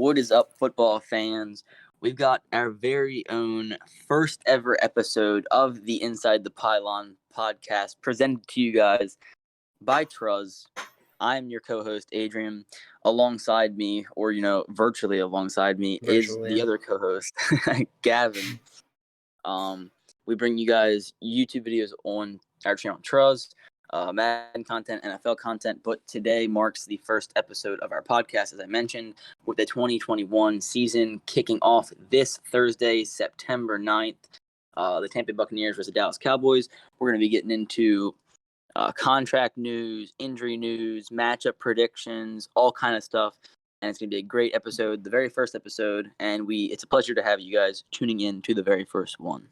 What is up, football fans? We've got our very own first ever episode of the Inside the Pylon podcast presented to you guys by Truz. I'm your co-host, Adrian. Alongside me, or, virtually alongside me, is the other co-host, Gavin. We bring you guys YouTube videos on our channel, Truz. Madden content, NFL content, but today marks the first episode of our podcast, as I mentioned, with the 2021 season kicking off this Thursday, September 9th. The Tampa Bay Buccaneers versus the Dallas Cowboys. We're going to be getting into contract news, injury news, matchup predictions, all kind of stuff, and it's going to be a great episode, the very first episode, and it's a pleasure to have you guys tuning in to the very first one.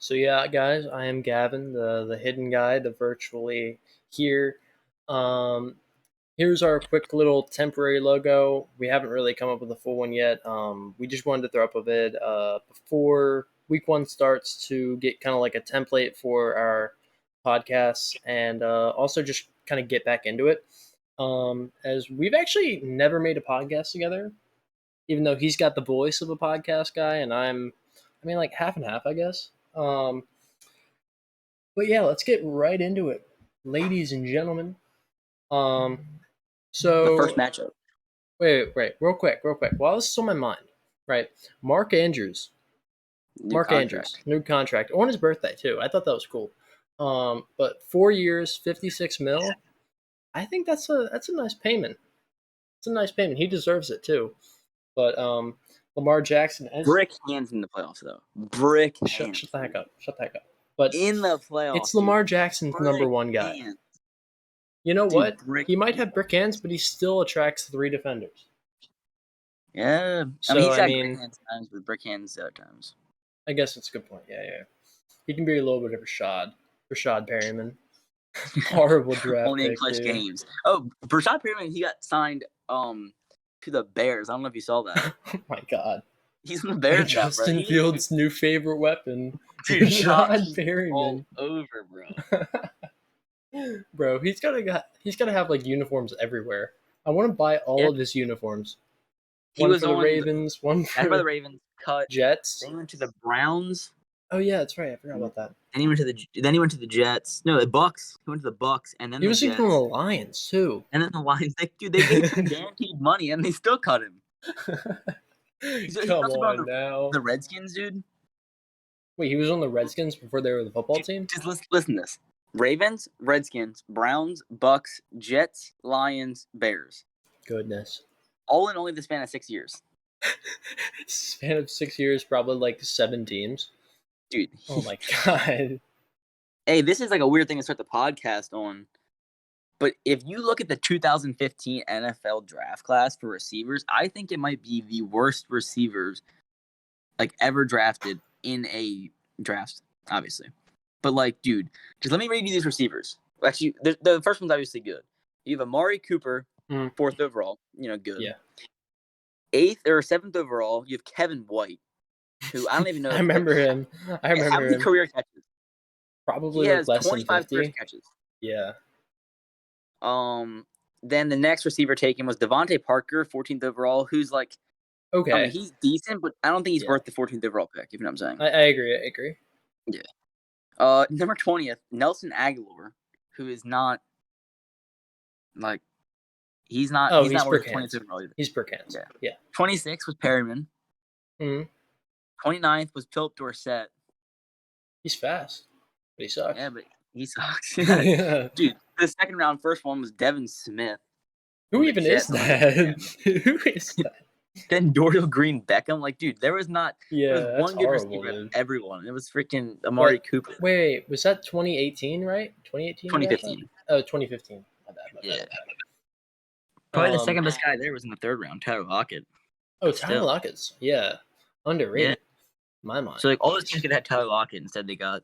So yeah, guys, I am Gavin, the hidden guy, the virtually here. Here's our quick little temporary logo. We haven't really come up with a full one yet. We just wanted to throw up a vid before week one starts to get kind of like a template for our podcasts and also just kind of get back into it. As we've actually never made a podcast together, even though he's got the voice of a podcast guy and like half and half, I guess. But yeah, let's get right into it, ladies and gentlemen. So the first matchup. Wait, real quick. While this is on my mind, right? Mark Andrews, new contract on his birthday too. I thought that was cool. But 4 years, $56 million. I think that's a nice payment. It's a nice payment. He deserves it too. But Lamar Jackson. Brick hands in the playoffs, though. Brick hands. Shut the heck up. But in the playoffs, it's Lamar Jackson's number one guy. Hands. You know what? He might have brick hands, but he still attracts 3 defenders. Yeah. So, he's got brick hands times, but brick hands other times. I guess it's a good point. Yeah. He can be a little bit of Rashad Perriman. Horrible draft Only in clutch games. Oh, Rashad Perriman, he got signed to the Bears. I don't know if you saw that. Oh my God. He's in the Bears. Justin Fields' new favorite weapon. Rashad Perriman. All over, bro. Bro, he's gotta have like uniforms everywhere. I want to buy all of his uniforms. One for the Ravens, one for the Ravens. Cut Jets. Then he went to the Browns. Oh yeah, that's right. I forgot about that. Then he went to the Jets. No, the Bucks. He went to the Bucks, and then he was even on the Lions too. And then the Lions, they paid him guaranteed money, and they still cut him. Come on now. The Redskins, dude. Wait, he was on the Redskins before they were the football team? Just listen to this. Ravens, Redskins, Browns, Bucks, Jets, Lions, Bears. Goodness. All in only the span of 6 years. Span of 6 years, probably like 7 teams. Dude. Oh my God. Hey, this is like a weird thing to start the podcast on. But if you look at the 2015 NFL draft class for receivers, I think it might be the worst receivers like ever drafted in a draft, obviously. But like, dude, just let me read you these receivers. Actually, the first one's obviously good. You have Amari Cooper, 4th overall. Good. Yeah. 8th or 7th overall, you have Kevin White, who I don't even know. I remember him. How many career catches? Probably like less 25 than 50. catches. Yeah. Then the next receiver taken was Devontae Parker, 14th overall, who's like, okay. I mean, he's decent, but I don't think he's worth the 14th overall pick, if you know what I'm saying. I agree. Yeah. Number 20th, Nelson Aguilar, who is not like he's not worth 20th overall either. He's brick hands. Yeah. 26th was Perriman. 29th was Philip Dorsett. He's fast, but he sucks. Yeah, but he sucks. Dude, the second round, first one was Devin Smith. Who even is that? Who is that? Then Dorial Green Beckham. Like, dude, there was not one good receiver of everyone. It was freaking Amari Cooper. Wait, was that 2018, right? 2018? 2015. Oh, 2015. My bad. Probably the second best guy there was in the 3rd round, Tyler Lockett. Oh, Tyler Lockett's. Yeah. Underrated. In my mind. So, like, all those teams could have Tyler Lockett. Instead, they got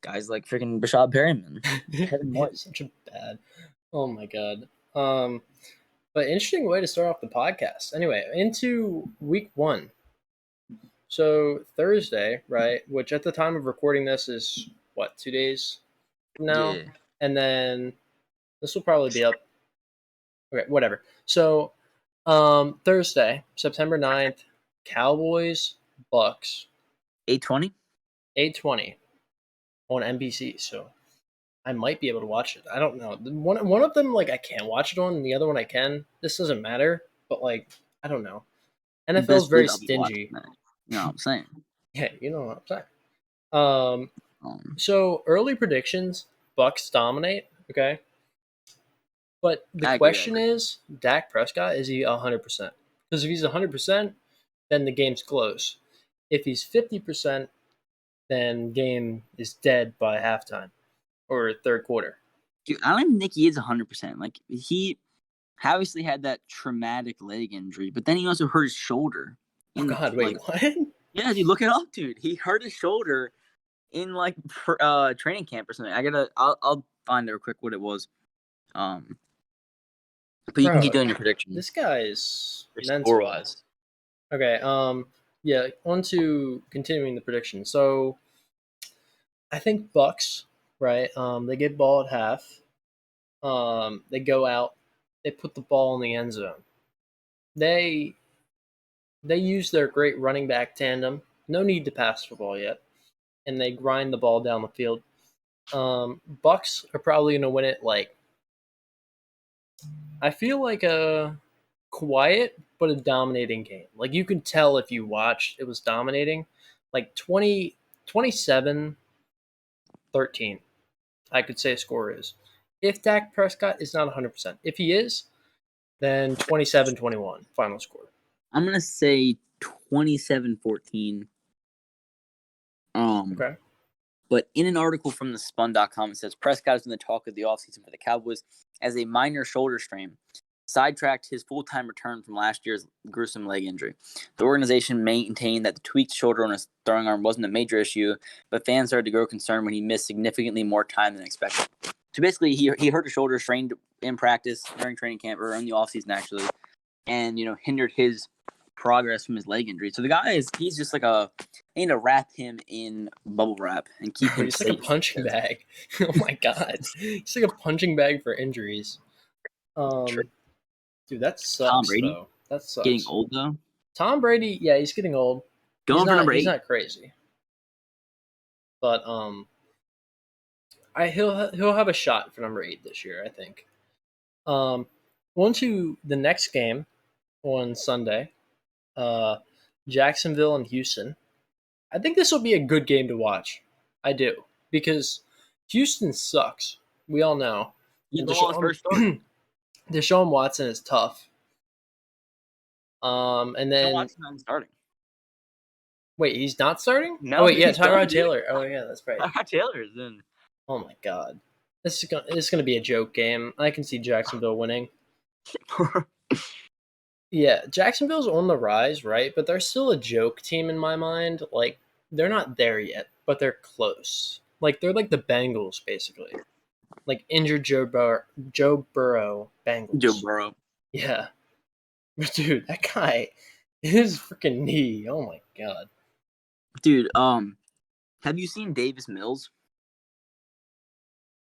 guys like freaking Rashad Perriman. Kevin White. Such a bad. Oh, my God. But interesting way to start off the podcast. Anyway, into week 1. So Thursday, right, which at the time of recording this is, 2 days from now? Yeah. And then this will probably be up. Okay, whatever. So Thursday, September 9th, Cowboys, Bucks, 8:20. 8:20 on NBC. So I might be able to watch it. I don't know. One of them like I can't watch it on, and the other one I can. This doesn't matter, but like I don't know. NFL is Best very believe I'll be watching stingy. that. You know what I'm saying? Yeah, you know what I'm saying. Um, Um, so early predictions: Bucks dominate. Okay, but the I agree. question is, Dak Prescott, is he 100%? Because if he's 100%, then the game's close. If he's 50%, then game is dead by halftime or third quarter. Dude, I don't even think he is 100%. Like he obviously had that traumatic leg injury, but then he also hurt his shoulder. Oh In God, wait, like, what? yeah, dude, look it up, dude. He hurt his shoulder in like training camp or something. I'll find real quick what it was. Um, but you can keep Bro, doing your prediction this guy is for score mental. wise. Okay, yeah, on to continuing the prediction. So I think Bucks, right? They get ball at half. They go out, they put the ball in the end zone. They they use their great running back tandem. No need to pass the ball yet, and they grind the ball down the field. Bucks are probably gonna win it. Like I feel like a quiet but a dominating game. Like you can tell if you watched, it was dominating. Like 27-13. I could say a score is. If Dak Prescott is not 100%, if he is, then 27-21 final score. I'm gonna say 27-14. Um, Okay. but in an article from the spun.com, it says Prescott has been the talk of the offseason for the Cowboys as a minor shoulder strain sidetracked his full-time return from last year's gruesome leg injury. The organization maintained that the tweaked shoulder on his throwing arm wasn't a major issue, but fans started to grow concerned when he missed significantly more time than expected. So basically, he hurt his shoulder, strained in practice during training camp or in the offseason actually, and hindered his progress from his leg injury. So the guy he's just like I need to wrap him in bubble wrap and keep him He's like a safe. punching bag. Oh my God. He's like a punching bag for injuries. Um, Dude, that Tom sucks Brady though. That getting sucks. old though. Tom Brady, yeah, he's getting old. He's Going for not number he's 8. not crazy. But he'll have a shot for number 8 this year, I think. Um, on to the next game on Sunday. Uh, Jacksonville and Houston. I think this will be a good game to watch. I do because Houston sucks. We all know, He and lost Deshaun first start. Deshaun Watson is tough. And Sean then Watson's not starting. wait, he's not starting? Oh No, wait, dude, yeah, he's done, Tyrod dude. Taylor. Oh yeah, that's right. Taylor's in. Oh my God, this is gonna be a joke game. I can see Jacksonville winning. Yeah, Jacksonville's on the rise, right? But they're still a joke team in my mind. Like they're not there yet, but they're close. Like they're like the Bengals, basically. Like injured Joe Burrow Joe Bengals. Burrow. Yeah, but dude, that guy, his freaking knee. Oh my God. Dude, have you seen Davis Mills?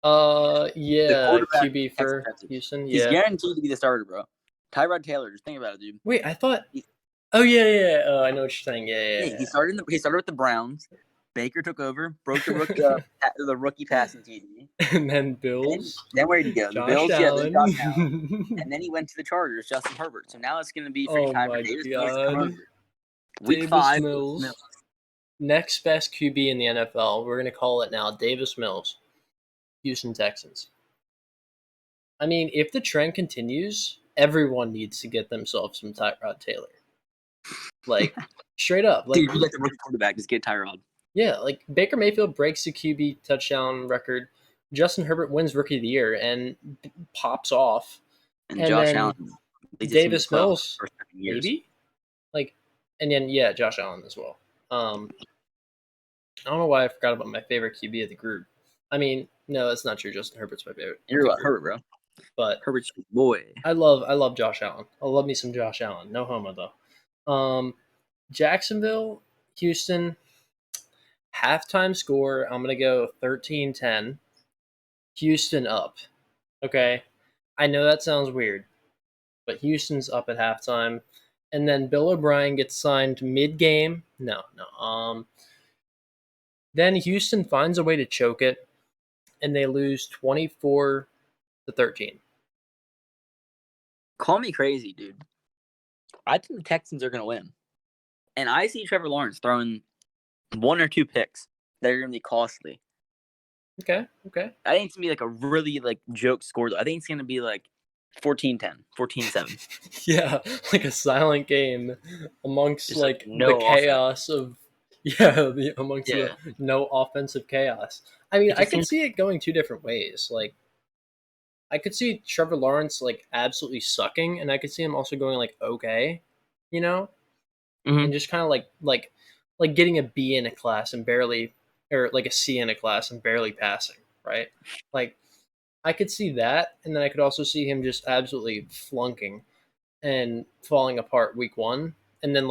The Yeah, quarterback QB Texas for Texas. Houston. He's Yeah. guaranteed to be the starter, bro. Tyrod Taylor, just think about it, dude. Wait, I thought. He, Oh yeah. I know what you're saying. yeah, Yeah. he started with the Browns. Baker took over, broke the rookie passing TD. And then And Bills, then where'd he go? The Josh Bills, yeah, then Josh Allen. Allen. And then he went to the Chargers, Justin Herbert. So now it's going to be freaking Oh time for my Davis Mills to come God, over. Week Davis 5, Davis Mills. Mills, next best QB in the NFL. We're gonna call it now, Davis Mills, Houston Texans. I mean, if the trend continues, everyone needs to get themselves some Tyrod Taylor. Like straight up, like Dude, you got the rookie quarterback. Just get Tyrod. yeah, like Baker Mayfield breaks the QB touchdown record. Justin Herbert wins Rookie of the Year and pops off, And and Josh then Allen leads his team to the Davis playoffs Mills, for 7 years. maybe, like, and then yeah, Josh Allen as well. I don't know why I forgot about my favorite QB of the group. I mean, no, that's not true. Justin Herbert's my favorite of You're the what, group, Herbert, bro. but Herbert's your boy. I love Josh Allen. I love me some Josh Allen. No homo though. Jacksonville, Houston, halftime score. I'm gonna go 13-10. Houston up. Okay. I know that sounds weird. but Houston's up at halftime. And then Bill O'Brien gets signed mid-game. No, no. Then Houston finds a way to choke it, and they lose 24-13. Call me crazy, dude. I think the Texans are going to win. And I see Trevor Lawrence throwing 1 or 2 picks that are going to be costly. Okay. I think it's going to be like a really joke score. I think it's going to be like 14-10, 14-7. Yeah, like a silent game amongst Just the no chaos of amongst the Yeah. no offensive chaos. I mean, It I just could seems see it going two different ways. Like I could see Trevor Lawrence absolutely sucking, and I could see him also going okay, you know, and Mhm. just kind of like getting a B in a class and barely, or like a C in a class and barely passing, right? Like I could see that, and then I could also see him just absolutely flunking and falling apart week one, and then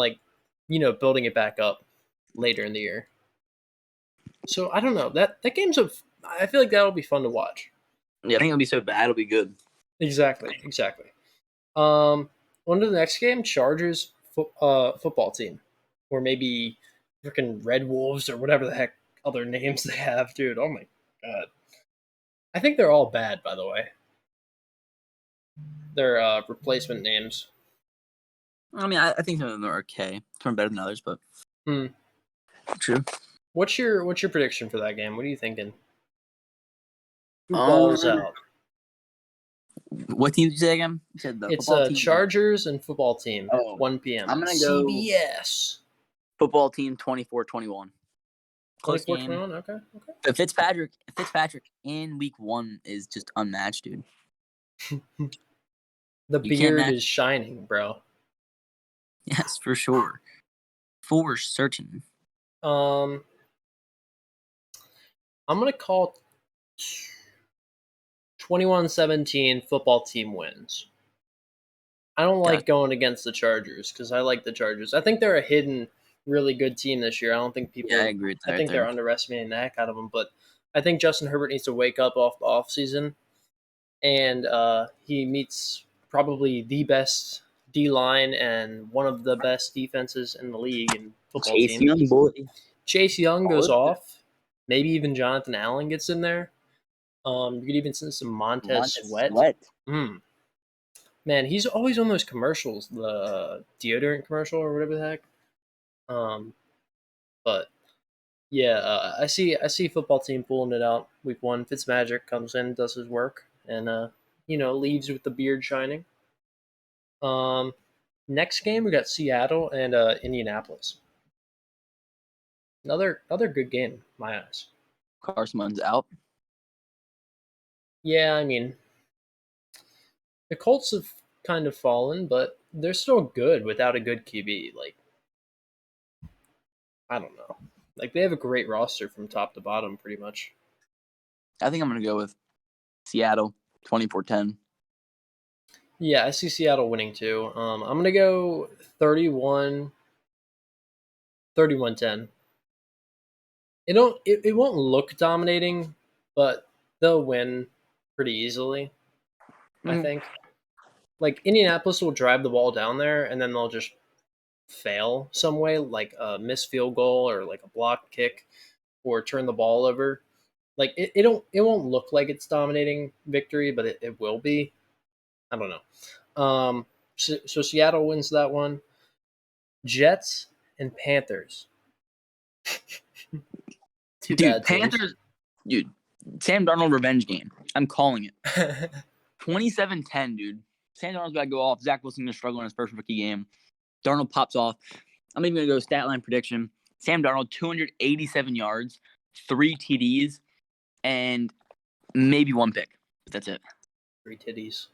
building it back up later in the year. So I don't know, that game's I feel like that'll be fun to watch. Yeah, I think it'll be so bad it'll be good. Exactly. On to the next game, Chargers football team, or maybe freaking Red Wolves or whatever the heck other names they have, dude. Oh my god, I think they're all bad, by the way. They're replacement names. I mean, I think some of them are okay. Some are better than others, but Hmm. true. What's your prediction for that game? What are you thinking? Who Um, balls out? what team did you say again? You said the It's football team. Chargers and football team, Oh, 1 p.m. I'm gonna go CBS. football team 24-21. Close 24 game. 21. Okay. But Fitzpatrick in week 1 is just unmatched, dude. The You can't beard match. is shining, bro. Yes, for sure. For certain. Um, I'm going to call 21-17 football team wins. I don't Gotcha. like going against the Chargers because I like the Chargers. I think they're a hidden, really good team this year. I don't think Yeah, I people. agree with I that right think they're there. underestimating the heck out of them. But I think Justin Herbert needs to wake up off the offseason, and he meets probably the best D line and one of the best defenses in the league and football Chase team. Young, boy. Chase Young goes Arthur. off. Maybe even Jonathan Allen gets in there. You could even send some Montez Montez Sweat. Sweat. Man, he's always on those commercials, the deodorant commercial or whatever the heck. Um, but yeah, I see football team pulling it out week one. Fitzmagic comes in, does his work, and leaves with the beard shining. Um, Next game we got Seattle and Indianapolis. Another good game, in my eyes. Carson Wentz out. Yeah, I mean the Colts have kind of fallen, but they're still good without a good QB. Like I don't know, like they have a great roster from top to bottom, pretty much. I think I'm gonna go with Seattle 24-10. Yeah, I see Seattle winning too. I'm gonna go 31-10. It won't look dominating, but they'll win pretty easily. I Mm-hmm. think. Like Indianapolis will drive the ball down there, and then they'll just fail some way, like a missed field goal or like a block kick, or turn the ball over. Like it won't look like it's dominating victory, but it will be. I don't know. So Seattle wins that one. Jets and Panthers. Two Dude, bad teams. Panthers. Dude, Sam Darnold revenge game. I'm calling it. 27-10, dude. Sam Darnold's about to go off. Zach Wilson going to struggle in his first rookie game. Darnold pops off. I'm even going to go stat line prediction. Sam Darnold, 287 yards, 3 TDs, and maybe 1 pick. But that's it. 3 titties.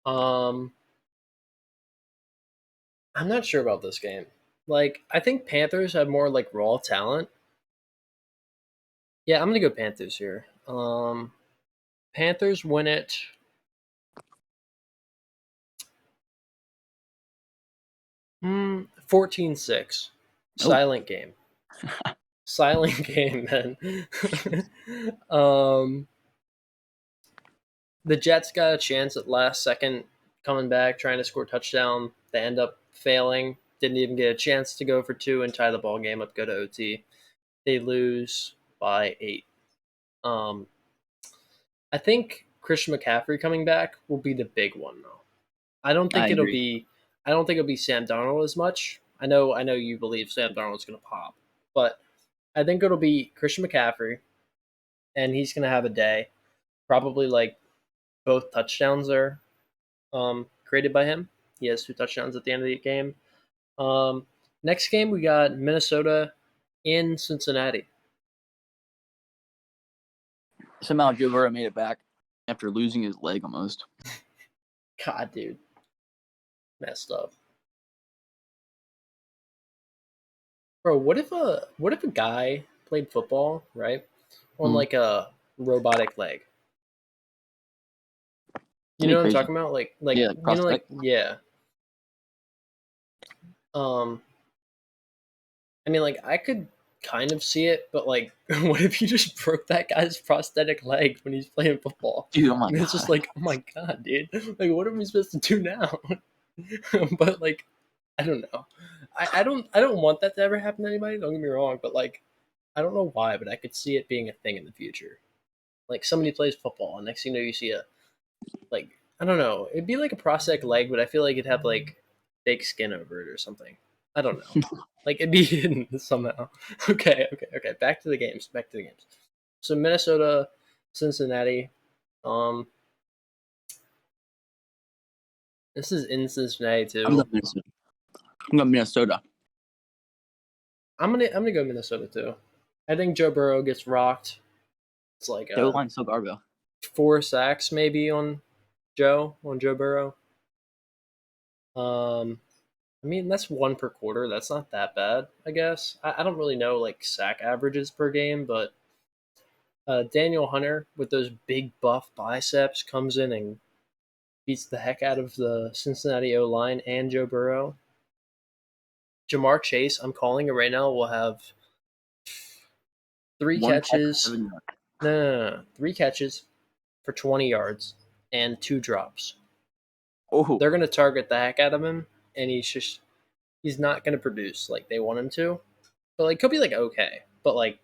I'm not sure about this game. Like, I think Panthers have more like raw talent. Yeah, I'm gonna go Panthers here. Panthers win it. 14-6. Oh, Silent game. Silent game, man. um, the Jets got a chance at last second coming back, trying to score a touchdown. They end up failing. Didn't even get a chance to go for 2 and tie the ball game up, go to OT. They lose by 8. I think Christian McCaffrey coming back will be the big one, though. I don't think I it'll agree. be. I don't think it'll be Sam Darnold as much. I know you believe Sam Darnold's going to pop, but I think it'll be Christian McCaffrey, and he's going to have a day. Probably like both touchdowns are created by him. He has 2 touchdowns at the end of the game. Next game we got Minnesota in Cincinnati. Somehow Joe Burrow made it back after losing his leg almost. God, dude, messed up. Bro, what if a guy played football, right, on like a robotic leg? You know what I'm Crazy. talking about? Like Yeah, you know, like prospect. yeah. I mean, like I could kind of see it, but like, what if you just broke that guy's prosthetic leg when he's playing football? Dude, oh my And it's god. just like, oh my god, dude! Like, what are we supposed to do now? But like, I don't know. I don't want that to ever happen to anybody. Don't get me wrong, but like, I don't know why, but I could see it being a thing in the future. Like somebody plays football, and next thing you know, you see a like I don't know. It'd be like a prosthetic leg, but I feel like it'd have like fake skin over it or something. I don't know. Like it'd be hidden somehow. Okay. Back to the games. So Minnesota, Cincinnati. Um, this is in Cincinnati I'm too. going Minnesota. I'm going Minnesota. I'm gonna go Minnesota too. I think Joe Burrow gets rocked. It's like The O-line's so Garbo. 4 sacks maybe on Joe Burrow. I mean, that's 1 per quarter. That's not that bad, I guess. I don't really know like sack averages per game, but Daniel Hunter with those big buff biceps comes in and beats the heck out of the Cincinnati O line and Joe Burrow. Jamar Chase, I'm calling it right now, will have 3 One catch, catches. 7 yards. No. 3 catches for 20 yards and 2 drops. Oh, They're gonna target the heck out of him, and he's not gonna produce like they want him to. But like could be like okay, but like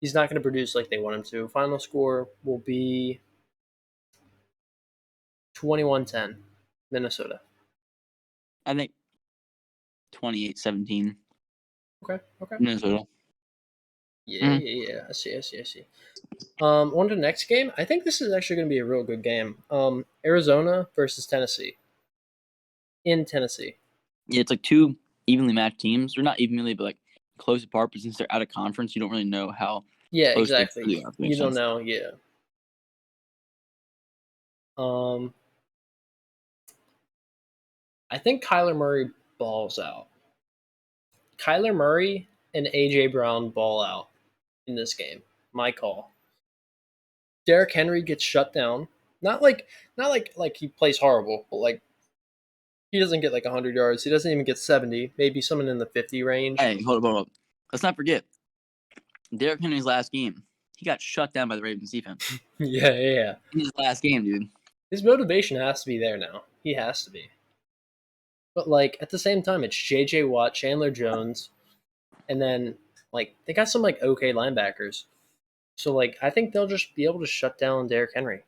he's not gonna produce like they want him to. Final score will be 21-10, Minnesota. I think 28-17. Okay. Minnesota. Yeah. I see. On to the next game. I think this is actually going to be a real good game. Arizona versus Tennessee. In Tennessee. Yeah, it's like 2 evenly matched teams. They're not evenly, but like close apart. But since they're out of conference, you don't really know how Yeah, close they exactly. really are. You don't know. Yeah. I think Kyler Murray balls out. Kyler Murray and AJ Brown ball out in this game. My call. Derrick Henry gets shut down. Not like he plays horrible, but like he doesn't get like 100 yards. He doesn't even get 70. Maybe someone in the 50 range. Hey, hold up. Let's not forget Derrick Henry's last game. He got shut down by the Ravens defense. Yeah. In his last game, dude. His motivation has to be there now. He has to be. But like at the same time, it's J.J. Watt, Chandler Jones, and then like they got some like okay linebackers. So like I think they'll just be able to shut down Derrick Henry.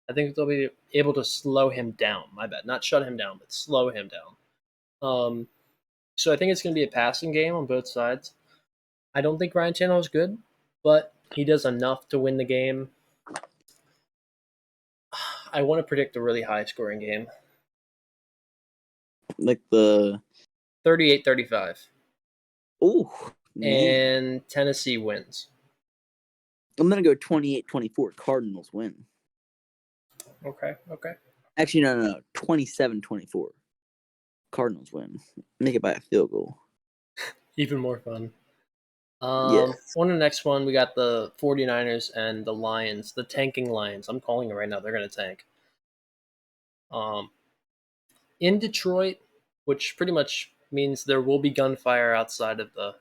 I think they'll be able to slow him down. My bad, not shut him down, but slow him down. So I think it's going to be a passing game on both sides. I don't think Ryan Tannehill is good, but he does enough to win the game. I want to predict a really high scoring game. Like the 38-35. oh man, And Tennessee wins. I'm gonna go 28-24. Cardinals win. Okay. Actually, no. 27-24. Cardinals win. Make it by a field goal. Even more fun. Yes. On the next one, we got the 49ers and the Lions, the tanking Lions. I'm calling it right now. They're going to tank. In Detroit, which pretty much means there will be gunfire outside of the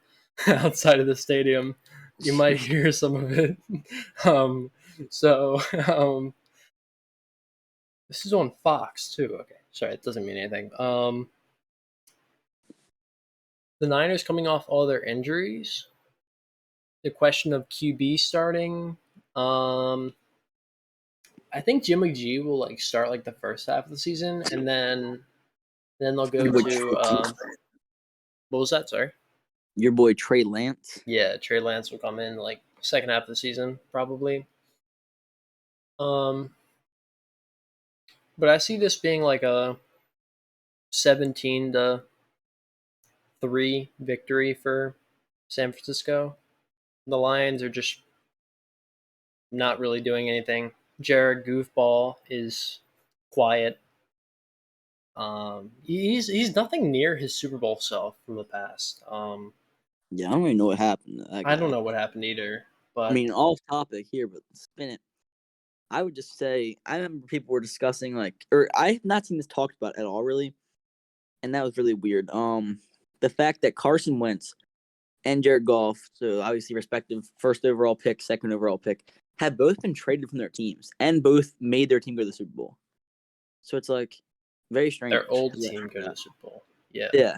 outside of the stadium. You might hear some of it. So this is on Fox too. Okay, Sorry, it doesn't mean anything. The Niners coming off all their injuries. The question of QB starting. I think Jimmy G will like start like the first half of the season, and then they'll go Which to what was that? Sorry. your boy Trey Lance. Yeah, Trey Lance will come in like second half of the season probably. Um, but I see this being like a 17-3 victory for San Francisco. The Lions are just not really doing anything. Jared Goofball is quiet. He's nothing near his Super Bowl self from the past. Yeah, I don't really know what happened to that I don't guy. know what happened either, I but mean, off topic here, but spin it. I would just say I remember people were discussing or I have not seen this talked about at all, really, and that was really weird. The fact that Carson Wentz and Jared Goff, so obviously respective first overall pick, second overall pick, have both been traded from their teams and both made their team go to the Super Bowl. So it's like very strange. their old team go to the Super Bowl. Yeah, Yeah,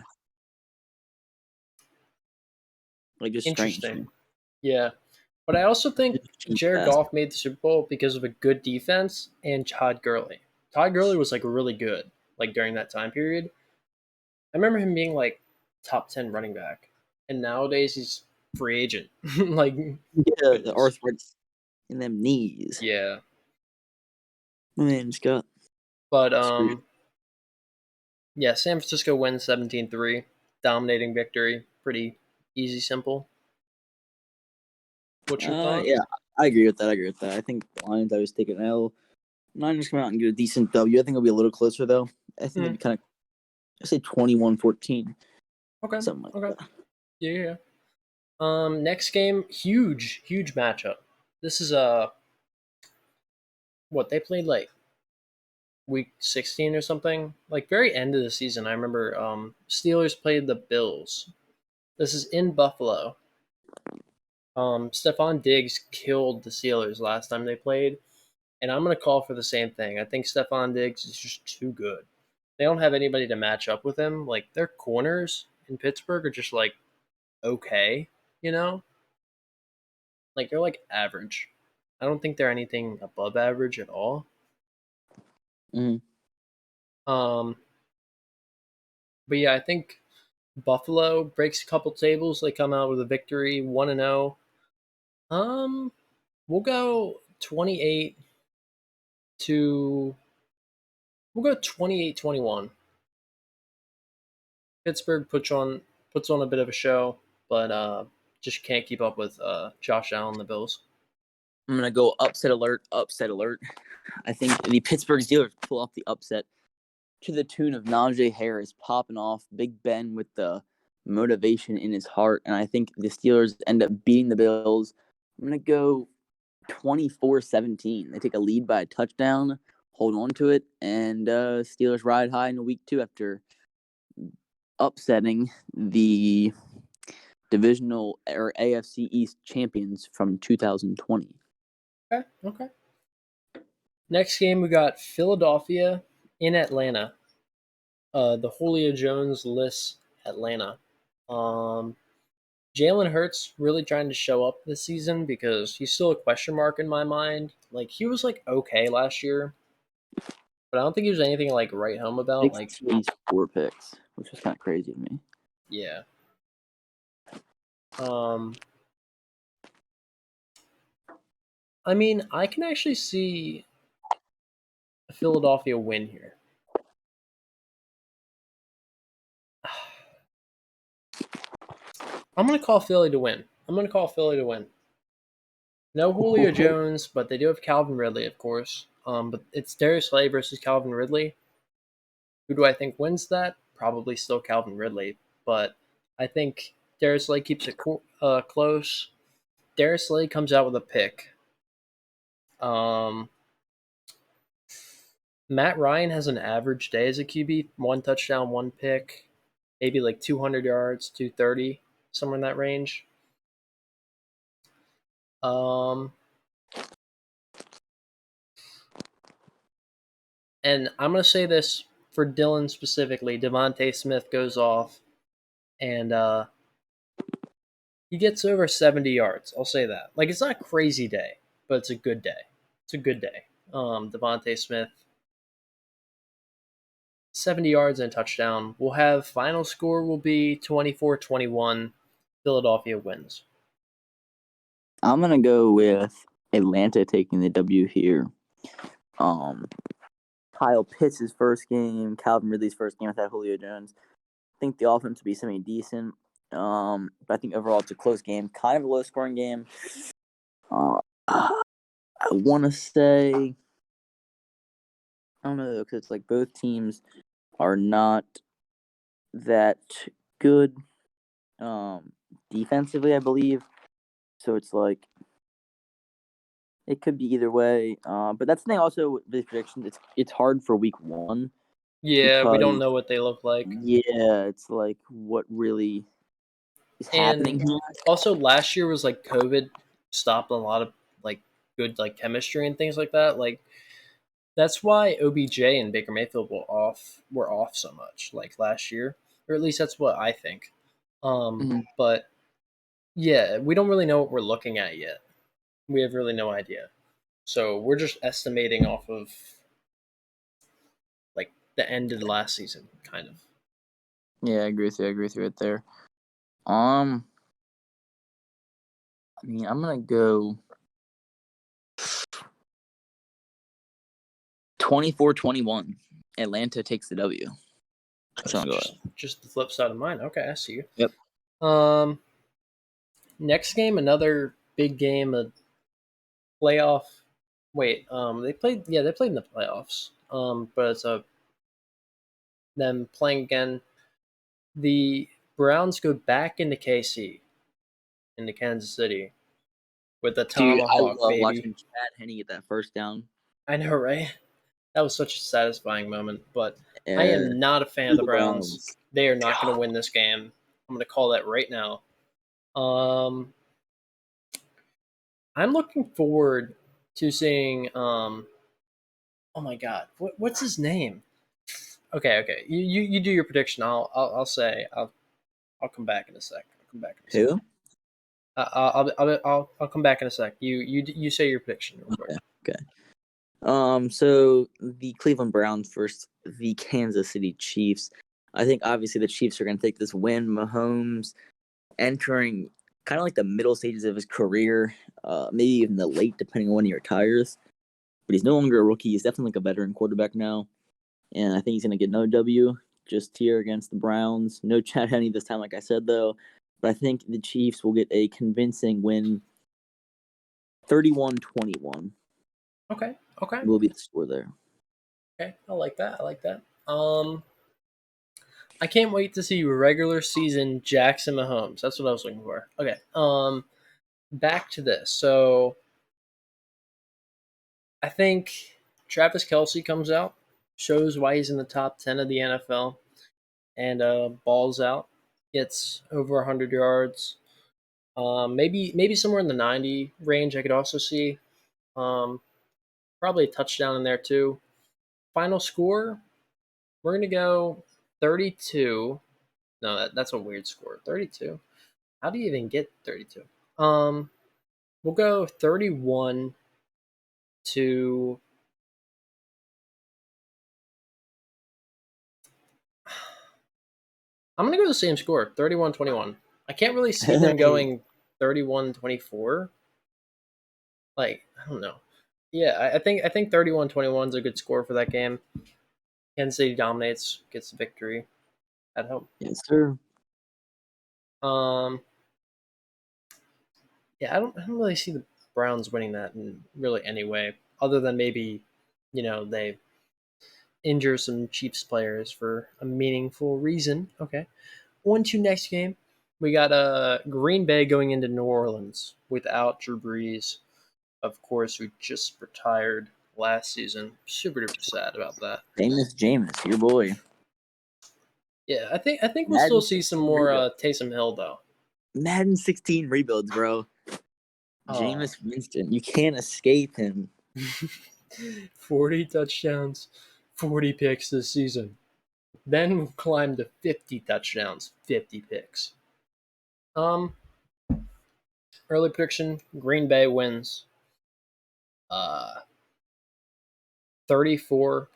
like just strange. interesting. Yeah, but I also think Just Jared fast. Goff made the Super Bowl because of a good defense and Todd Gurley. Todd Gurley was like really good like during that time period. I remember him being like top 10 running back, and nowadays he's free agent. Like Yeah, the goodness. arthritis in them knees. Yeah, My man just got but screwed. yeah, San Francisco wins 17-3, dominating victory, pretty easy, simple. What's your thought? Yeah, I agree with that. I think the Lions always take an L. Niners come out and get a decent W. I think it'll be a little closer though. I think it'll Hmm. be kind of, I say 21-14, Okay. something like Okay. that. Yeah. Yeah. Next game, huge matchup. This is what they played like week 16 or something, like very end of the season. I remember Steelers played the Bills. This is in Buffalo. Stephon Diggs killed the Steelers last time they played, and I'm gonna call for the same thing. I think Stephon Diggs is just too good. They don't have anybody to match up with him. Like their corners in Pittsburgh are just like okay, you know, like they're like average. I don't think they're anything above average at all. Mm-hmm. Um, but yeah, I think Buffalo breaks a couple tables. They come out with a victory, 1-0. Um, we'll go 28 to we'll go 28-21. Pittsburgh puts on a bit of a show, but just can't keep up with Josh Allen, the Bills. I'm gonna go upset alert, upset alert. I think the Pittsburgh Steelers pull off the upset to the tune of Najee Harris popping off, Big Ben with the motivation in his heart, and I think the Steelers end up beating the Bills. I'm gonna go 24-17. They take a lead by a touchdown, hold on to it, and Steelers ride high in week 2 after upsetting the divisional or AFC East champions from 2020. Okay, okay. Next game we got Philadelphia in Atlanta. The Julio Jones lists Atlanta. Um, Jalen Hurts really trying to show up this season because he's still a question mark in my mind. Like he was like okay last year, but I don't think he was anything like write home about. Like 64 picks, which was kind of crazy to me. yeah. Um, I mean, I can actually see a Philadelphia win here. I'm gonna call Philly to win. I'm gonna call Philly to win. No Julio Jones, but they do have Calvin Ridley, of course. But it's Darius Slay versus Calvin Ridley. Who do I think wins that? Probably still Calvin Ridley, but I think Darius Slay keeps it close. Darius Slay comes out with a pick. Um, Matt Ryan has an average day as a QB, one touchdown, one pick, maybe like 200 yards, 230, somewhere in that range. Um, and I'm gonna say this for Dylan specifically, Devontae Smith goes off and he gets over 70 yards. I'll say that. Like, it's not a crazy day, but it's a good day. It's a good day. Devontae Smith, 70 yards and a touchdown. We'll have final score will be 24-21. Philadelphia wins. I'm gonna go with Atlanta taking the W here. Kyle Pitts' first game, Calvin Ridley's first game without Julio Jones. I think the offense will be semi-decent. But I think overall it's a close game, kind of a low-scoring game. I want to say, I don't know, because it's like both teams are not that good defensively, I believe. So it's like it could be either way. But that's the thing also with these predictions. It's hard for week one. Yeah, we don't Because, know what they look like. yeah, it's like what really is happening And here. also, last year was like COVID stopped a lot of like good like chemistry and things like that. Like that's why OBJ and Baker Mayfield were off so much like last year, or at least that's what I think. But yeah, we don't really know what we're looking at yet. We have really no idea. So we're just estimating off of like the end of the last season, kind of. Yeah, I agree with you. Right there. I mean, I'm gonna go 24-21. Atlanta takes the W. That's what I'm going. Just the flip side of mine. Okay, I see you. Yep. Next game, another big game, a playoff. Wait, they played. Yeah, they played in the playoffs. But it's them playing again. The Browns go back into KC, into Kansas City, with a Dude, I tomahawk, love baby. watching Chad Henne get that first down. I know, right? That was such a satisfying moment. But I Uh, am not a fan of the Browns. Browns. They are not going to win this game. I'm going to call that right now. I'm looking forward to seeing. Oh my God, what's his name? Okay. You do your prediction. I'll say I'll come back in a sec. I'll come back in a sec. Who? I'll come back in a sec. You say your prediction real quick. Okay. So the Cleveland Browns versus the Kansas City Chiefs. I think obviously the Chiefs are going to take this win. Mahomes entering kind of like the middle stages of his career, maybe even the late, depending on when he retires. But he's no longer a rookie. He's definitely like a veteran quarterback now. And I think he's going to get no W just here against the Browns. No Chad Henne this time, like I said, though. But I think the Chiefs will get a convincing win, 31-21. Okay. Will be the score there. Okay. I like that. I can't wait to see regular season Jackson Mahomes. That's what I was looking for. Okay. Back to this. So I think Travis Kelce comes out, shows why he's in the top 10 of the NFL, and balls out, gets over 100 yards. Maybe somewhere in the 90 range I could also see. Probably a touchdown in there too. Final score, we're going to go 32. No, that's a weird score. 32. How do you even get 32? We'll go 31 to I'm going to go the same score, 31-21. I can't really see them going 31-24. Like, I don't know. Yeah, I think 31-21 is a good score for that game. Kansas City dominates, gets the victory at home. Yes, sir. Yeah, I don't really see the Browns winning that in really any way, other than maybe, they injure some Chiefs players for a meaningful reason. Okay. On to next game. We got Green Bay going into New Orleans without Drew Brees, of course, who just retired last season. Super duper sad about that. Famous Jameis, your boy. Yeah, I think we'll still see some more Taysom Hill though. Madden 16 rebuilds, bro. Jameis Winston. You can't escape him. 40 touchdowns, 40 picks this season. Then climb to 50 touchdowns, 50 picks. Early prediction: Green Bay wins. 34-20.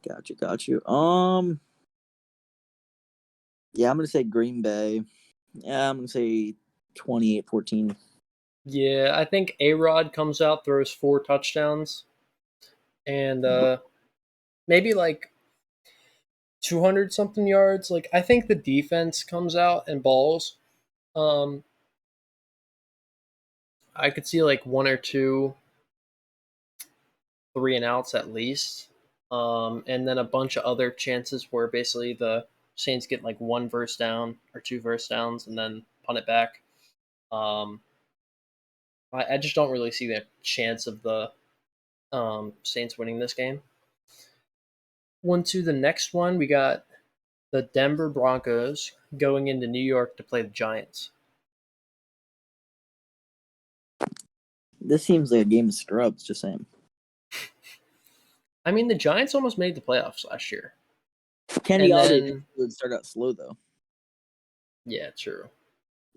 Got you. Yeah, I'm gonna say Green Bay. Yeah, I'm gonna say 28-14. Yeah, I think A-Rod comes out, throws 4 touchdowns, and maybe like 200 something yards. Like, I think the defense comes out and balls. Um, I could see like 1 or 2 3 and outs at least. And then a bunch of other chances where basically the Saints get like 1 first down or 2 first downs and then punt it back. Um, I just don't really see the chance of the Saints winning this game. On to the next one, we got the Denver Broncos going into New York to play the Giants. This seems like a game of scrubs. Just saying. I mean, the Giants almost made the playoffs last year. Kenny And Galladay then, would start out slow though, yeah, true.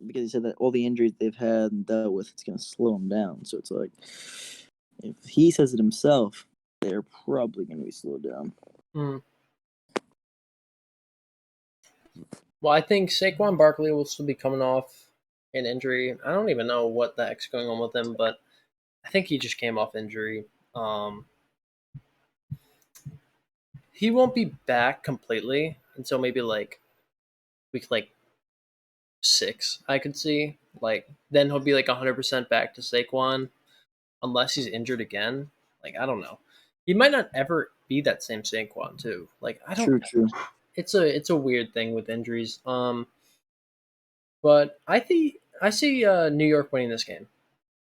because he said that all the injuries they've had and dealt with, it's gonna slow them down. So it's like, if he says it himself, they're probably gonna be slowed down. Mm. Well, I think Saquon Barkley will still be coming off an injury. I don't even know what the heck's going on with him, but I think he just came off injury. Um, he won't be back completely until maybe like week like 6. I could see like then he'll be like 100% back to Saquon unless he's injured again. Like, I don't know. He might not ever be that same Saquon too. Like, I don't. True. It's a weird thing with injuries. But I see New York winning this game.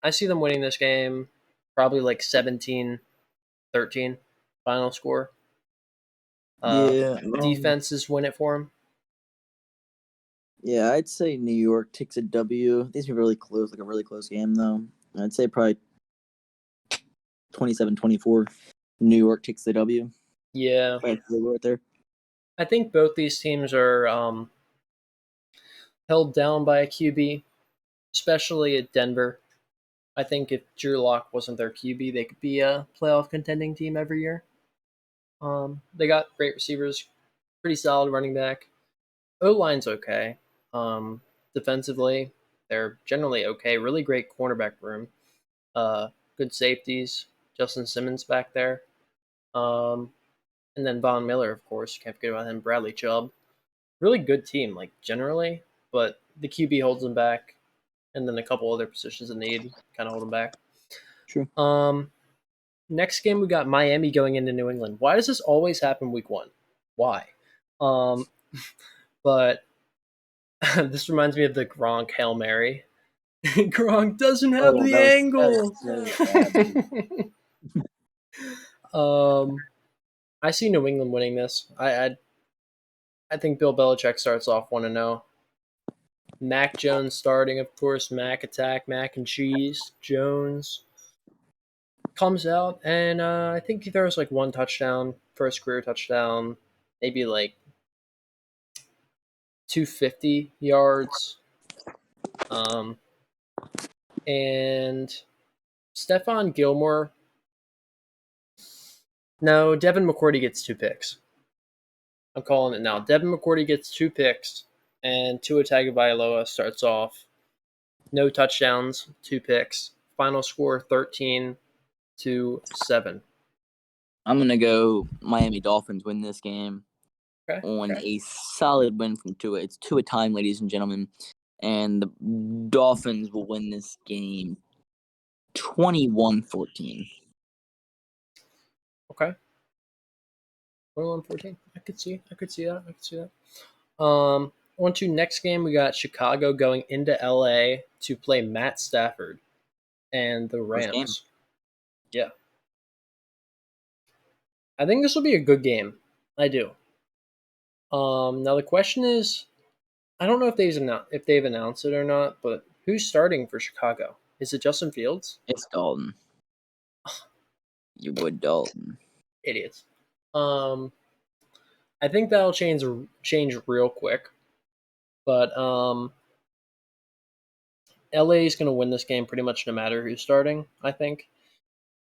I see them winning this game, probably like 17-13 final score. Yeah. Defenses win it for them. Yeah, I'd say New York takes a W. These are really close, like a really close game though. I'd say probably 27-24. New York takes the W. Yeah, Right there. I think both these teams are held down by a QB, especially at Denver. I think if Drew Lock wasn't their QB, they could be a playoff contending team every year. They got great receivers, pretty solid running back. O line's okay. Defensively, they're generally okay. Really great cornerback room. Good safeties. Justin Simmons back there. Um, and then Von Miller, of course. Can't forget about him. Bradley Chubb. Really good team, like generally, but the QB holds them back, and then a couple other positions in need kind of hold them back. True. Next game we got Miami going into New England. Why does this always happen week 1? Why? But this reminds me of the Gronk Hail Mary. Gronk doesn't have the angle. So I see New England winning this. I think Bill Belichick starts off 1-0. Mac Jones starting, of course. Mac attack, mac and cheese. Jones comes out, and I think he throws like 1 touchdown, first career touchdown, maybe like 250 yards. And Stephon Gilmore. No, Devin McCourty gets 2 picks. I'm calling it now. Devin McCourty gets 2 picks, and Tua Tagovailoa starts off no touchdowns, 2 picks. Final score 13-7. I'm gonna go Miami Dolphins win this game on a solid win from Tua. It's Tua time, ladies and gentlemen, and the Dolphins will win this game 21-14. Okay. 21-14. I could see that. On to next game, we got Chicago going into LA to play Matt Stafford and the First game. Rams. Yeah. I think this will be a good game. I do. Now the question is, I don't know if they've announced it or not, but who's starting for Chicago? Is it Justin Fields? It's Dalton. You would Dalton. Idiots. Um, I think that'll change real quick. But LA is going to win this game pretty much no matter who's starting, I think.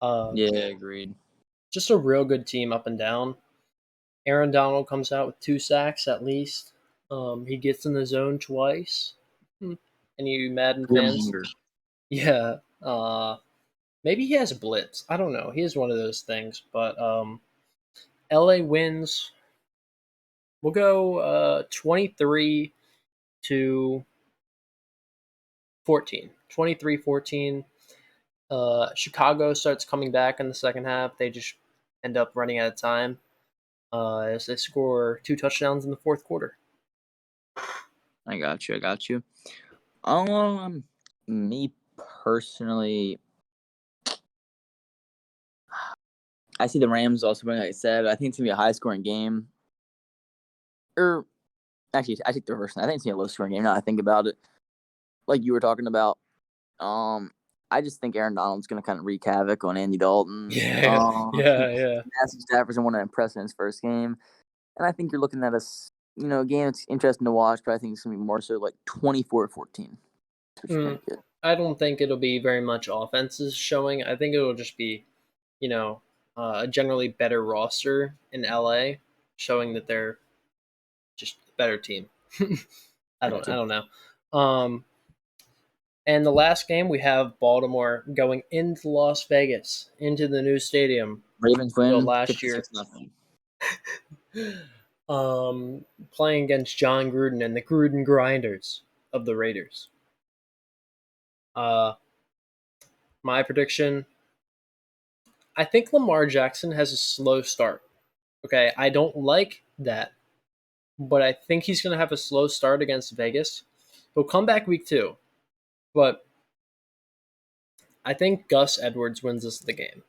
Yeah, agreed. Just a real good team up and down. Aaron Donald comes out with 2 sacks at least. He gets in the zone twice. Any Madden Grim fans? Hunger. Yeah. Maybe he has a blitz. I don't know. He has one of those things. But LA wins. We'll go 23 to 14. 23-14. Chicago starts coming back in the second half. They just end up running out of time as they score 2 touchdowns in the fourth quarter. I got you. Me personally, I see the Rams also winning, like I said. I think it's gonna be a high scoring game. Or actually, I take the reverse. I think it's gonna be a low scoring game. Now that I think about it, like you were talking about. I just think Aaron Donald's gonna kind of wreak havoc on Andy Dalton. Yeah, yeah. Matthew Stafford's gonna want to impress in his first game, and I think you're looking at a game that's interesting to watch, but I think it's gonna be more so like 24-14. I don't think it'll be very much offenses showing. I think it'll just be, a generally better roster in LA, showing that they're just a better team. I don't know. And the last game we have Baltimore going into Las Vegas, into the new stadium. Ravens We win last year. 56-0. Playing against John Gruden and the Gruden Grinders of the Raiders. My prediction, I think Lamar Jackson has a slow start. Okay, I don't like that, but I think he's going to have a slow start against Vegas. He'll come back week 2, but I think Gus Edwards wins this the game.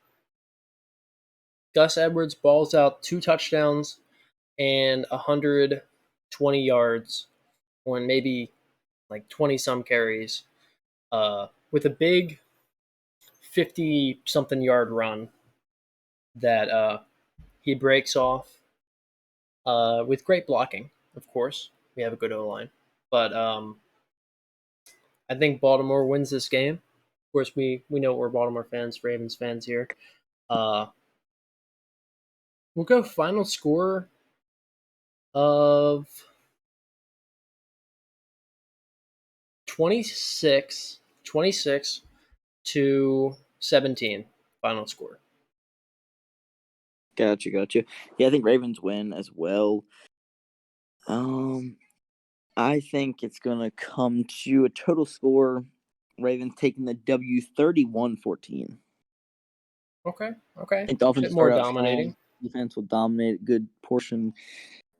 Gus Edwards balls out 2 touchdowns and 120 yards on maybe like 20 some carries with a big 50 something yard run that he breaks off with great blocking, of course. We have a good O line. But I think Baltimore wins this game. Of course, we know we're Baltimore fans, Ravens fans here. We'll go final score of 26 to 17. Final score. Gotcha. Yeah, I think Ravens win as well. I think it's gonna come to a total score. Ravens taking the W 31-14. Okay. I think the offense Bit will more start out dominating. strong. Defense will dominate a good portion,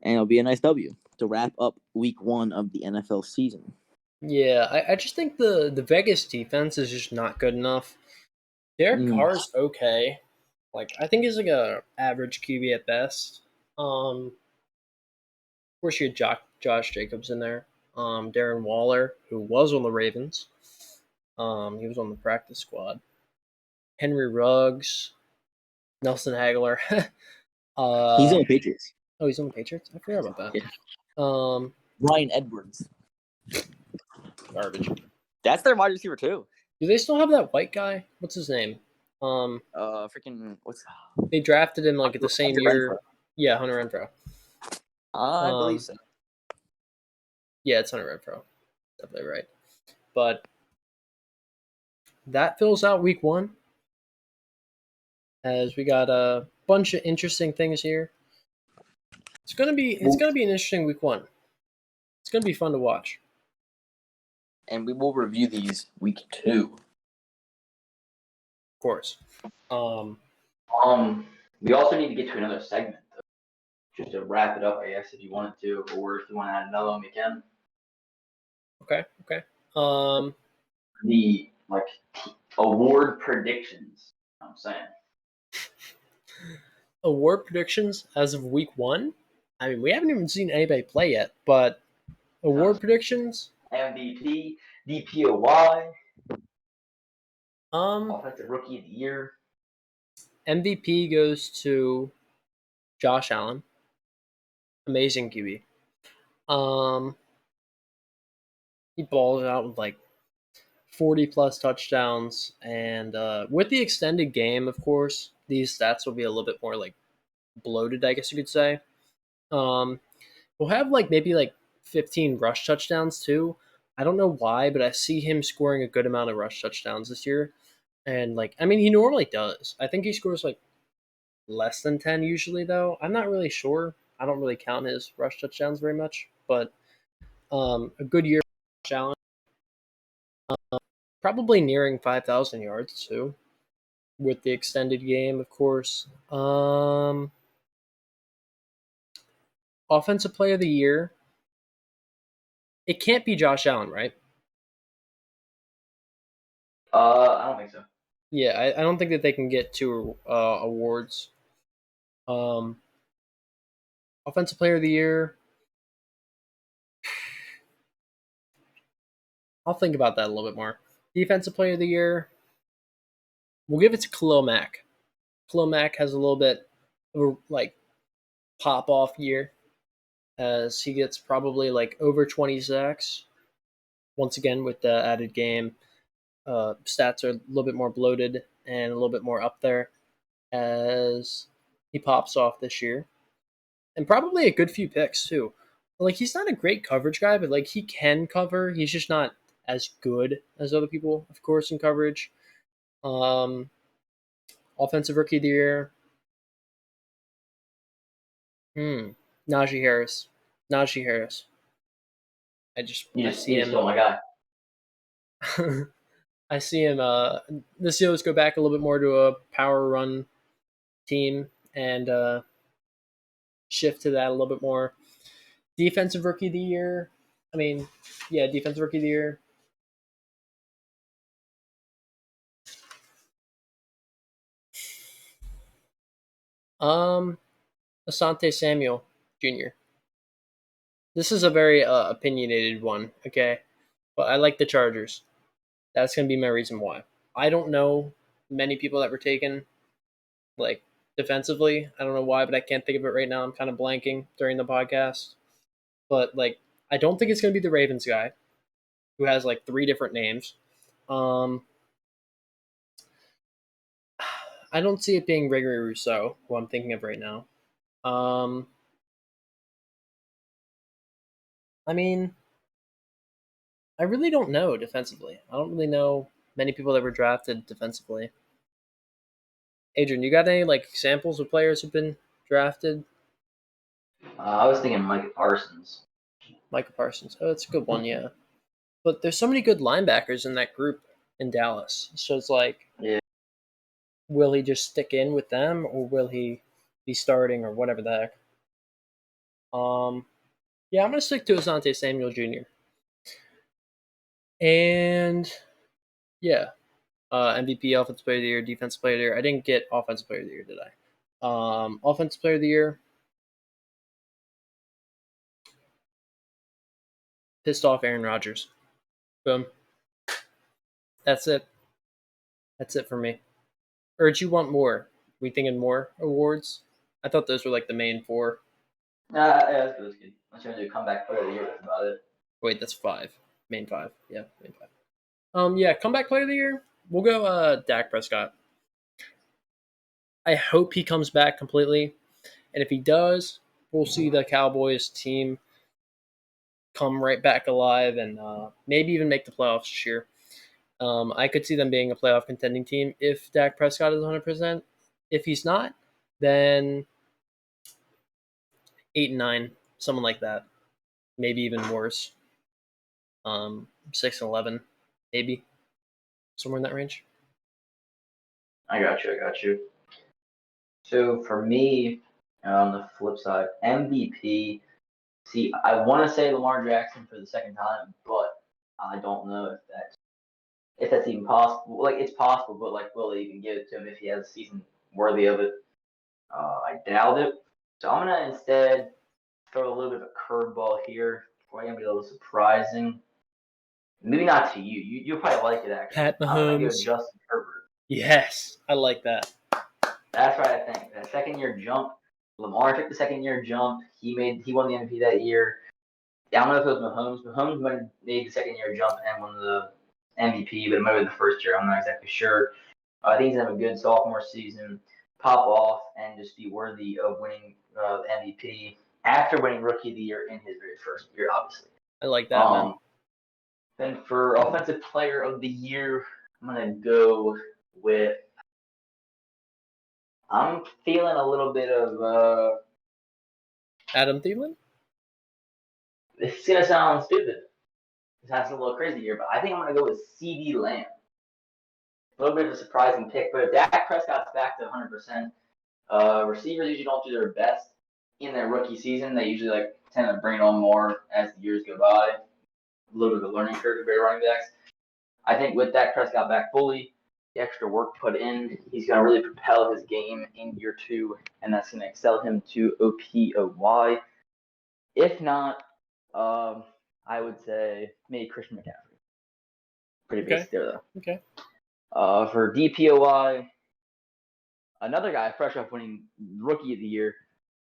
and it'll be a nice W to wrap up week 1 of the NFL season. Yeah, I just think the Vegas defense is just not good enough. Derek Carr's okay. Like I think he's like a average QB at best. Of course you had Josh Jacobs in there. Darren Waller, who was on the Ravens. He was on the practice squad. Henry Ruggs, Nelson Hagler. He's on the Patriots. Oh, he's on the Patriots? I forgot about that. Yeah. Ryan Edwards. Garbage. That's their wide receiver too. Do they still have that white guy? What's his name? What's They drafted him like at the same year. Renfro. Yeah, Hunter Renfro. I believe so. Yeah, it's Hunter Renfro. Definitely right. But that fills out week 1. As we got a bunch of interesting things here. It's gonna be an interesting week 1. It's gonna be fun to watch. And we will review these week 2. Of course. We also need to get to another segment, though, just to wrap it up, I guess, if you wanted to, or if you want to add another one, we can. Okay. The award predictions. I'm saying Award predictions as of week 1. I mean, we haven't even seen anybody play yet, but award predictions. MVP, DPOY, Um, Offensive Rookie of the Year. MVP goes to Josh Allen. Amazing QB. He balls out with like 40 plus touchdowns, and with the extended game, of course, these stats will be a little bit more like bloated, I guess you could say. Um, we'll have like maybe like 15 rush touchdowns too. I don't know why, but I see him scoring a good amount of rush touchdowns this year. And like, I mean, he normally does. I think he scores like less than 10 usually, though. I'm not really sure. I don't really count his rush touchdowns very much, but a good year for Josh Allen. Probably nearing 5,000 yards too, with the extended game, of course. Offensive player of the year. It can't be Josh Allen, right? I don't think so. Yeah, I don't think that they can get two awards. Um, offensive player of the year. I'll think about that a little bit more. Defensive player of the year. We'll give it to Khalil Mack. Khalil Mack has a little bit of a like pop off year as he gets probably like over 20 sacks. Once again, with the added game, stats are a little bit more bloated and a little bit more up there as he pops off this year. And probably a good few picks too. Like he's not a great coverage guy, but like he can cover. He's just not as good as other people, of course, in coverage. Um, offensive rookie of the year. Najee Harris. Najee Harris. I see You just stole him. my guy. I see him. The Steelers go back a little bit more to a power run team and shift to that a little bit more. Defensive rookie of the year. I mean, yeah, defensive rookie of the year. Um, Asante Samuel Jr. This is a very opinionated one, okay? But I like the Chargers. That's going to be my reason why. I don't know many people that were taken, like, defensively. I don't know why, but I can't think of it right now. I'm kind of blanking during the podcast. But, like, I don't think it's going to be the Ravens guy, who has, like, 3 different names. Um, I don't see it being Gregory Rousseau, who I'm thinking of right now. Um, I mean, I really don't know defensively. I don't really know many people that were drafted defensively. Adrian, you got any like examples of players who've been drafted? I was thinking Mike Parsons. Micah Parsons. Oh, that's a good one, yeah. But there's so many good linebackers in that group in Dallas. So it's like, Yeah. will he just stick in with them or will he be starting or whatever the heck? Yeah, I'm gonna stick to Asante Samuel Jr. And yeah, MVP, Offensive Player of the Year, Defensive Player of the Year. I didn't get Offensive Player of the Year, did I? Offensive Player of the Year. Pissed off Aaron Rodgers. Boom. That's it. That's it for me. Or did you want more? We thinking more awards? I thought those were like the main 4. Yeah, that's good. That's good. Unless you want to do comeback player of the year, that's about it. Wait, that's 5. Main 5. Yeah, main 5. Yeah, comeback player of the year. We'll go Dak Prescott. I hope he comes back completely. And if he does, we'll see the Cowboys team come right back alive and maybe even make the playoffs this year. I could see them being a playoff contending team if Dak Prescott is 100%. If he's not, then 8-9, someone like that. Maybe even worse. 6-11, maybe somewhere in that range. I got you. I got you. So for me, on the flip side, MVP. See, I want to say Lamar Jackson for the second time, but I don't know if that's even possible. Like it's possible, but like will they even give it to him if he has a season worthy of it? I doubt it. So I'm gonna instead throw a little bit of a curveball here. Probably gonna be a little surprising. Maybe not to you. You'll probably like it actually. Pat I'm gonna go Mahomes. Justin Herbert. Yes, I like that. That's right. I think that second year jump. Lamar took the second-year jump. He won the MVP that year. I don't know if it was Mahomes. Mahomes might have made the second-year jump and won the MVP, but it might have been the first year. I'm not exactly sure. I think he's going to have a good sophomore season, pop off, and just be worthy of winning MVP after winning Rookie of the Year in his very first year, obviously. I like that, man. Then for Offensive Player of the Year, I'm going to go with – I'm feeling a little bit of Adam Thielen? it's going to sound stupid. It sounds a little crazy here, but I think I'm going to go with CD Lamb. A little bit of a surprising pick, but if Dak Prescott's back to 100%, receivers usually don't do their best in their rookie season. They usually tend to bring it on more as the years go by. A little bit of a learning curve compared to running backs. I think with Dak Prescott back fully, the extra work put in, he's going to really propel his game in year 2, and that's going to excel him to OPOY. If not, I would say maybe Christian McCaffrey. Pretty basic there, though. Okay. For DPOY, another guy fresh off winning Rookie of the Year,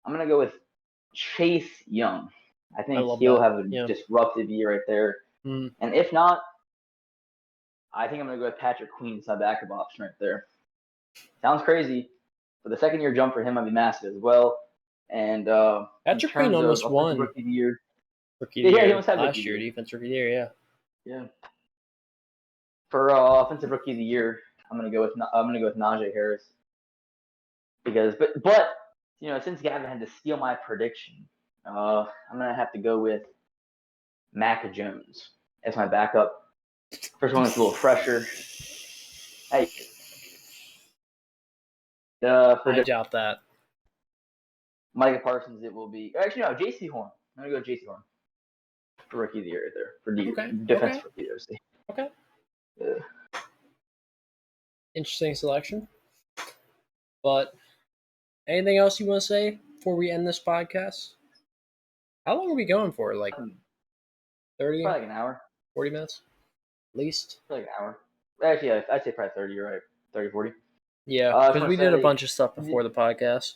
I'm going to go with Chase Young. I think he'll have a disruptive year right there. Mm. And if not, I think I'm going to go with Patrick Queen as my backup option right there. Sounds crazy, but the second-year jump for him might be massive as well. And Patrick Queen almost won Rookie of the Year. Rookie of the Year he almost had last year, Defense Rookie of the Year, yeah. For Offensive Rookie of the Year, I'm gonna go with Najee Harris because, but since Gavin had to steal my prediction, I'm gonna have to go with Mac Jones as my backup. First one is a little fresher. Hey, I doubt that. Micah Parsons, it will be actually no J.C. Horn. I'm gonna go J.C. Horn for Rookie of the Year right there for defense Rookie of the Year. Okay. Yeah. Interesting selection. But anything else you want to say before we end this podcast? How long are we going for? 30? Probably like an hour. 40 minutes? At least? Like an hour. Actually, yeah, I'd say probably 30, you're right. 30, 40. Yeah, because we did a bunch of stuff before the podcast.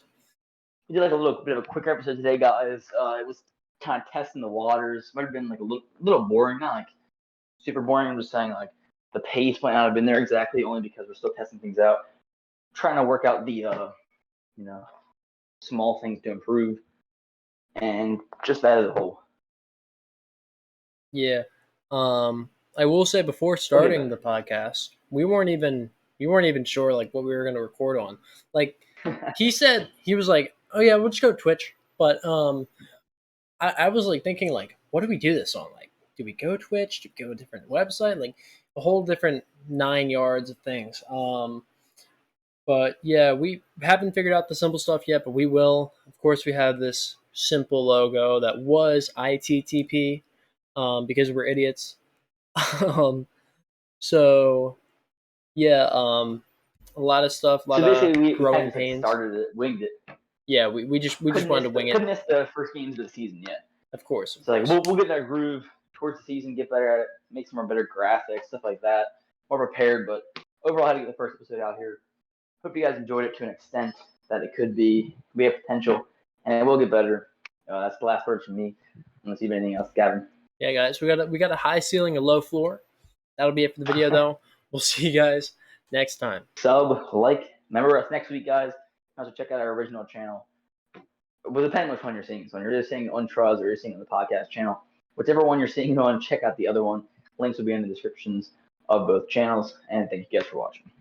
We did a little bit of a quicker episode today, guys. It was kind of testing the waters. Might have been a little boring, not super boring. I'm just saying the pace might not have been there exactly, only because we're still testing things out, trying to work out the small things to improve, and just that as a whole. Yeah, I will say before starting the podcast, you weren't even sure what we were going to record on. He said he was like, "Oh yeah, we'll just go Twitch," but I was thinking what do we do this on? Do we go Twitch? Do we go a different website? A whole different 9 yards of things. But yeah, we haven't figured out the simple stuff yet, but we will. Of course, we have this simple logo that was ITTP because we're idiots. So yeah, a lot of stuff, a lot of growing pains. Started it, winged it. Yeah, we just wanted to wing it. Couldn't miss the first games of the season yet. Of course. So we'll get that groove towards the season, get better at it, make some more better graphics, stuff like that. More prepared, but overall, I had to get the first episode out here. Hope you guys enjoyed it to an extent that it could be. We have potential, and it will get better. That's the last word from me. Unless you have anything else, Gavin. Yeah, guys, we got a high ceiling, a low floor. That'll be it for the video, though. We'll see you guys next time. Remember us next week, guys. Also check out our original channel. Well, depending on which one you're seeing. So when you're just seeing on Truz or you're seeing on the podcast channel, whichever one you're seeing on, check out the other one. Links will be in the descriptions of both channels. And thank you guys for watching.